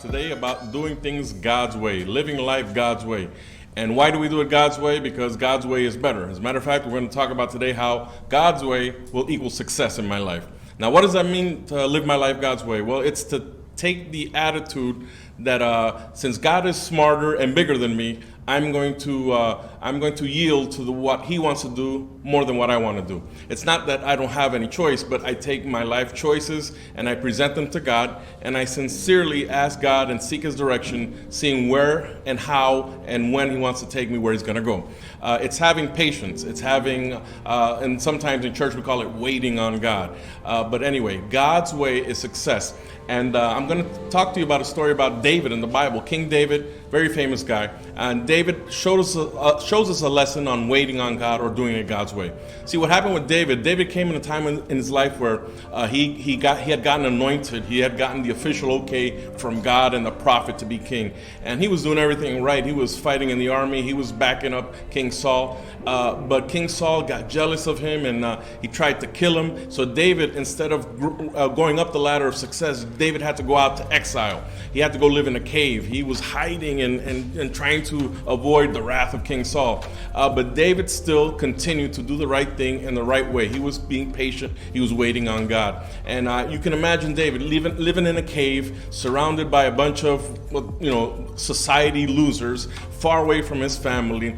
Today about doing things God's way, living life God's way. And why do we do it God's way? Because God's way is better. As a matter of fact, we're going to talk about today how God's way will equal success in my life. Now, what does that mean to live my life God's way? Well, it's to take the attitude that since God is smarter and bigger than me, I'm going to yield to what He wants to do more than what I want to do. It's not that I don't have any choice, but I take my life choices and I present them to God, and I sincerely ask God and seek His direction, seeing where and how and when He wants to take me, where He's going to go. It's having patience. It's having, and sometimes in church we call it waiting on God. But anyway, God's way is success. And I'm going to talk to you about a story about David in the Bible. King David, very famous guy. And David shows us a lesson on waiting on God or doing it God's way. See, what happened with David, David came in a time in his life where he had gotten anointed. He had gotten the official okay from God and the prophet to be king. And he was doing everything right. He was fighting in the army. He was backing up King Saul. But King Saul got jealous of him and he tried to kill him. So David, instead of going up the ladder of success, David had to go out to exile. He had to go live in a cave. He was hiding and trying to avoid the wrath of King Saul. But David still continued to do the right thing in the right way. He was being patient. He was waiting on God. And you can imagine David living in a cave, surrounded by a bunch of society losers, far away from his family,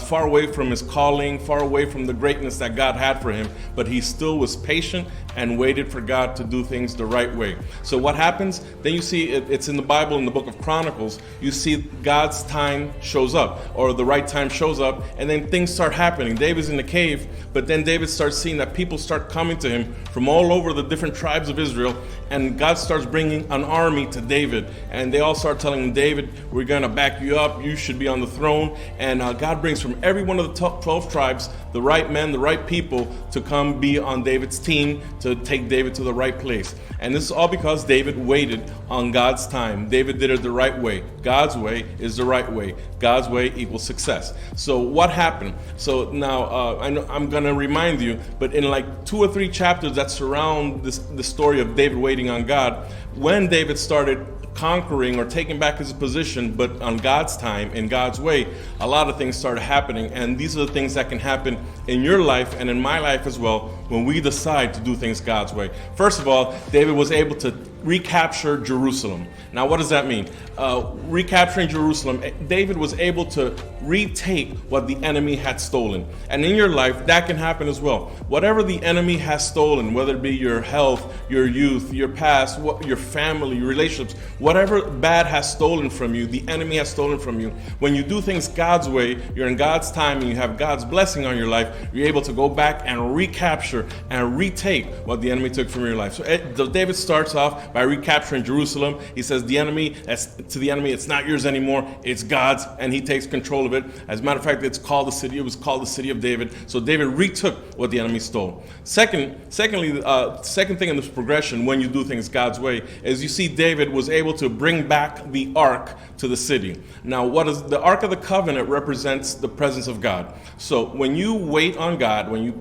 far away from his calling, far away from the greatness that God had for him. But he still was patient and waited for God to do things the right way. So what happens? Then you see it's in the Bible, in the book of Chronicles, you see God's time shows up, or the right time shows up, and then things start happening. David's in the cave, but then David starts seeing that people start coming to him from all over the different tribes of Israel, and God starts bringing an army to David, and they all start telling him, David, we're going to back you up, you should be on the throne. And God brings from every one of the 12 tribes the right men, the right people to come be on David's team to take David to the right place. And this is all because David waited on God's time. David did it the right way. God's way is the right way. God's way equals success. So what happened? So now I'm going to remind you, but in like 2 or 3 chapters that surround the story of David waiting on God, when David started conquering or taking back his position, but on God's time, in God's way, a lot of things started happening. And these are the things that can happen in your life and in my life as well when we decide to do things God's way. First of all, David was able to recapture Jerusalem. Now, what does that mean? Recapturing Jerusalem, David was able to retake what the enemy had stolen. And in your life, that can happen as well. Whatever the enemy has stolen, whether it be your health, your youth, your past, your family, your relationships, whatever bad has stolen from you, the enemy has stolen from you. When you do things God's way, you're in God's time and you have God's blessing on your life, you're able to go back and recapture and retake what the enemy took from your life. So David starts off by recapturing Jerusalem. He says to the enemy, it's not yours anymore, it's God's, and he takes control of it. As a matter of fact, it was called the city of David. So David retook what the enemy stole. Secondly, second thing in this progression, when you do things God's way, is you see David was able to bring back the ark to the city. Now, what is the Ark of the Covenant? Represents the presence of God. So when you wait on God, when you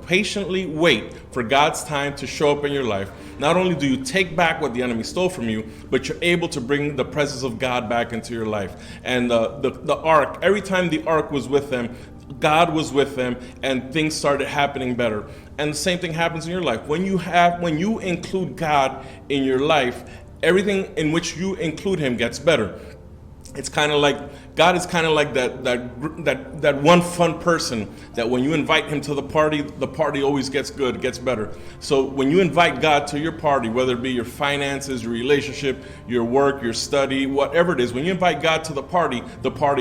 patiently wait for God's time to show up in your life, not only do you take back what the enemy stole from you, but you're able to bring the presence of God back into your life. And the ark, every time the ark was with them, God was with them, and things started happening better. And the same thing happens in your life. When you include God in your life, everything in which you include Him gets better. It's kind of like God is kind of like that one fun person that when you invite him to the party always gets good, gets better. So when you invite God to your party, whether it be your finances, your relationship, your work, your study, whatever it is, when you invite God to the party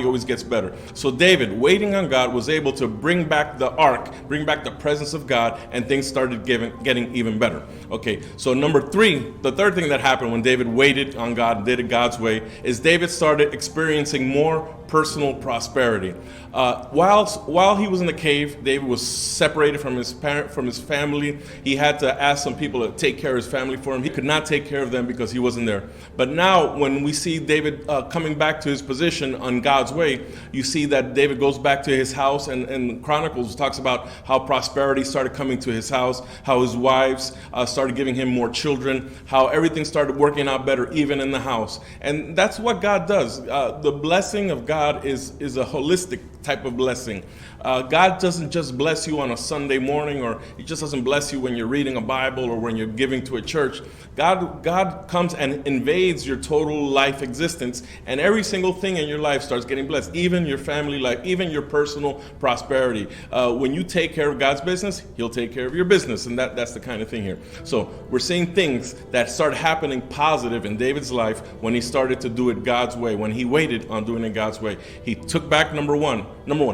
always gets better. So David, waiting on God, was able to bring back the ark, bring back the presence of God, and things started getting even better. Okay, so number 3, the third thing that happened when David waited on God and did it God's way, is David started experiencing more personal prosperity. While he was in the cave, David was separated from his family. He had to ask some people to take care of his family for him. He could not take care of them because he wasn't there. But now, when we see David coming back to his position on God's way, you see that David goes back to his house, and Chronicles talks about how prosperity started coming to his house, how his wives started giving him more children, how everything started working out better even in the house. And that's what God does. The blessing of God is a holistic type of blessing. God doesn't just bless you on a Sunday morning, or he just doesn't bless you when you're reading a Bible or when you're giving to a church. God comes and invades your total life existence, and every single thing in your life starts getting blessed, even your family life, even your personal prosperity. When you take care of God's business, he'll take care of your business, and that's the kind of thing here. So we're seeing things that started happening positive in David's life when he started to do it God's way, when he waited on doing it God's way. He took back, number one,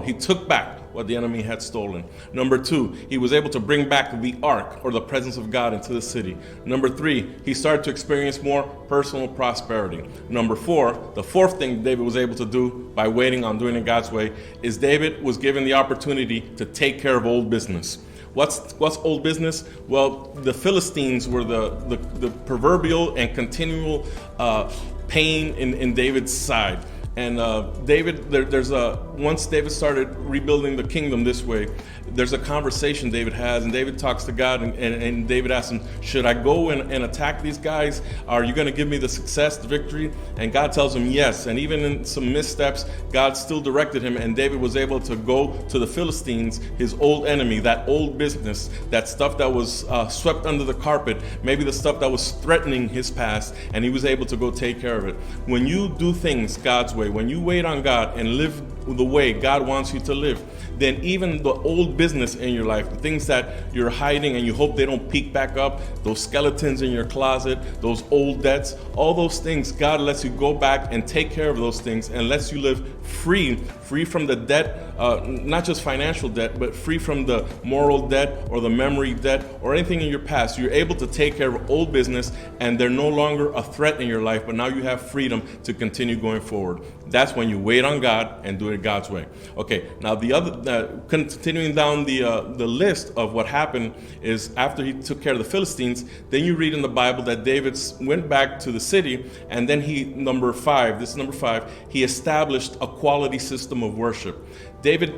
he took back what the enemy had stolen. Number two, he was able to bring back the ark, or the presence of God, into the city. Number three, he started to experience more personal prosperity. Number four, the fourth thing David was able to do by waiting on doing it God's way, is David was given the opportunity to take care of old business. What's old business? Well, the Philistines were the proverbial and continual pain in David's side. And once David started rebuilding the kingdom this way, there's a conversation David has, and David talks to God, and David asks him, should I go and attack these guys? Are you going to give me the success, the victory? And God tells him yes. And even in some missteps, God still directed him, and David was able to go to the Philistines, his old enemy, that old business, that stuff that was swept under the carpet, maybe the stuff that was threatening his past, and he was able to go take care of it. When you do things God's way, when you wait on God and live the way God wants you to live, then even the old business in your life, the things that you're hiding and you hope they don't peek back up, those skeletons in your closet, those old debts, all those things, God lets you go back and take care of those things, and lets you live free from the debt, not just financial debt, but free from the moral debt or the memory debt or anything in your past. You're able to take care of old business, and they're no longer a threat in your life, but now you have freedom to continue going forward. That's when you wait on God and do it God's way. Okay, now the other, continuing down the list of what happened is, after he took care of the Philistines, then you read in the Bible that David went back to the city, and then number five, he established a quality system of worship. David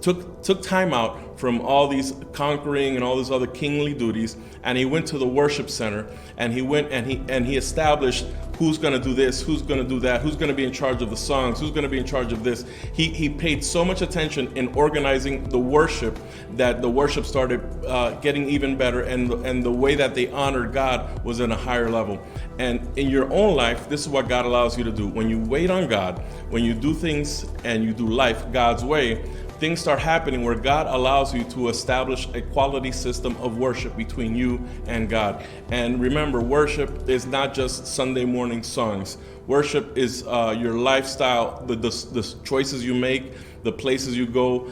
took time out from all these conquering and all these other kingly duties, and he went to the worship center, and he established who's going to do this, who's going to do that, who's going to be in charge of the songs, who's going to be in charge of this. He paid so much attention in organizing the worship that the worship started getting even better, and the way that they honored God was at a higher level. And in your own life, this is what God allows you to do. When you wait on God, when you do things and you do life God's way, things start happening where God allows you to establish a quality system of worship between you and God. And remember, worship is not just Sunday morning songs. Worship is your lifestyle, the choices you make, the places you go,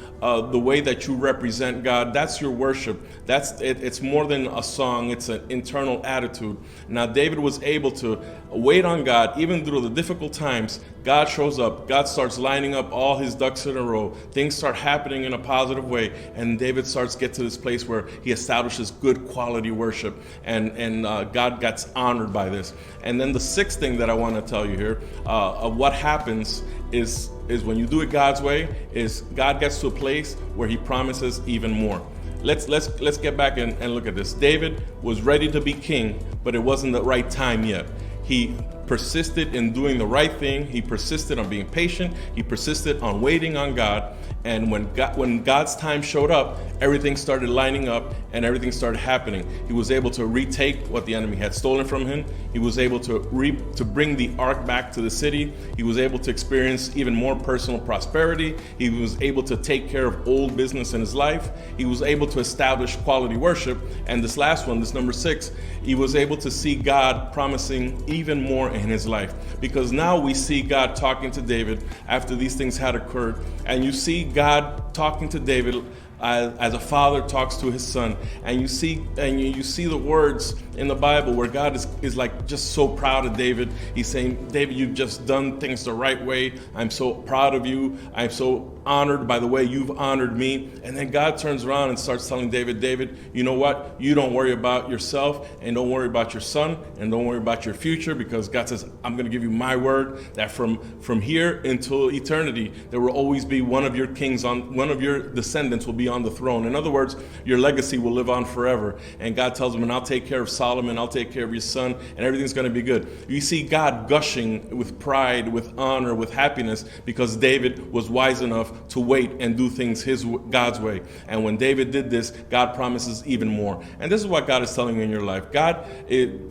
the way that you represent God. That's your worship. It's more than a song. It's an internal attitude. Now, David was able to wait on God even through the difficult times. God shows up. God starts lining up all his ducks in a row. Things start happening in a positive way, and David starts to get to this place where he establishes good quality worship, and God gets honored by this. And then the sixth thing that I want to tell you here of what happens is when you do it God's way, is God gets to a place where he promises even more. Let's get back and look at this. David was ready to be king, but it wasn't the right time yet. He persisted in doing the right thing. He persisted on being patient. He persisted on waiting on God. And when God's time showed up, everything started lining up and everything started happening. He was able to retake what the enemy had stolen from him. He was able to bring the ark back to the city. He was able to experience even more personal prosperity. He was able to take care of old business in his life. He was able to establish quality worship. And this last one, this number 6, he was able to see God promising even more in his life. Because now we see God talking to David after these things had occurred. And you see God talking to David as a father talks to his son, and you see the words in the Bible where God is like just so proud of David. He's saying, David, you've just done things the right way. I'm so proud of you. I'm so honored by the way you've honored me. And then God turns around and starts telling David, you know what? You don't worry about yourself, and don't worry about your son, and don't worry about your future, because God says, I'm going to give you my word that from here until eternity, there will always be one of your one of your descendants will be on the throne. In other words, your legacy will live on forever. And God tells him, and I'll take care of Solomon, I'll take care of your son, and everything's going to be good. You see God gushing with pride, with honor, with happiness, because David was wise enough to wait and do things God's way. And when David did this, God promises even more. And this is what God is telling you in your life. God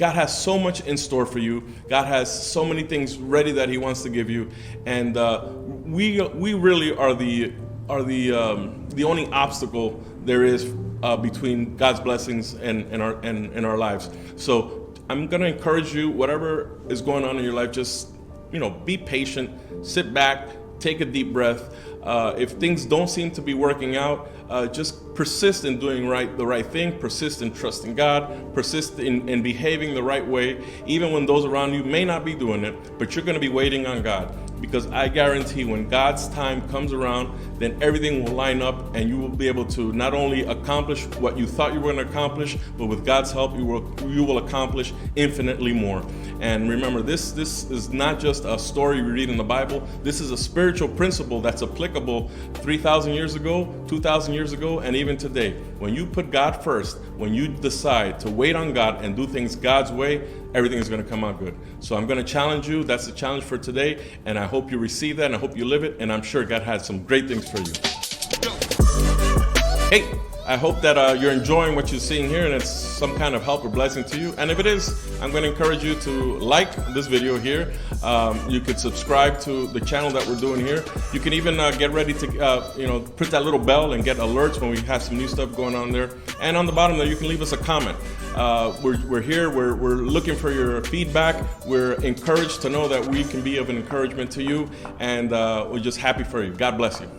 has so much in store for you. God has so many things ready that he wants to give you. And we really are the only obstacle there is between God's blessings and our lives. So I'm going to encourage you, whatever is going on in your life, just be patient, sit back, take a deep breath. If things don't seem to be working out, just persist in doing the right thing, persist in trusting God, persist in behaving the right way, even when those around you may not be doing it, but you're going to be waiting on God. Because I guarantee when God's time comes around, then everything will line up, and you will be able to not only accomplish what you thought you were going to accomplish, but with God's help, you will accomplish infinitely more. And remember, this is not just a story we read in the Bible. This is a spiritual principle that's applicable 3,000 years ago, 2,000 years ago, and even today. When you put God first, when you decide to wait on God and do things God's way, everything is going to come out good. So I'm going to challenge you. That's the challenge for today, and I hope you receive that, and I hope you live it, and I'm sure God has some great things for you. Hey, I hope that you're enjoying what you're seeing here, and it's some kind of help or blessing to you. And if it is, I'm going to encourage you to like this video here. You could subscribe to the channel that we're doing here. You can even get ready to put that little bell and get alerts when we have some new stuff going on there. And on the bottom there, you can leave us a comment. We're here. We're looking for your feedback. We're encouraged to know that we can be of an encouragement to you, and we're just happy for you. God bless you.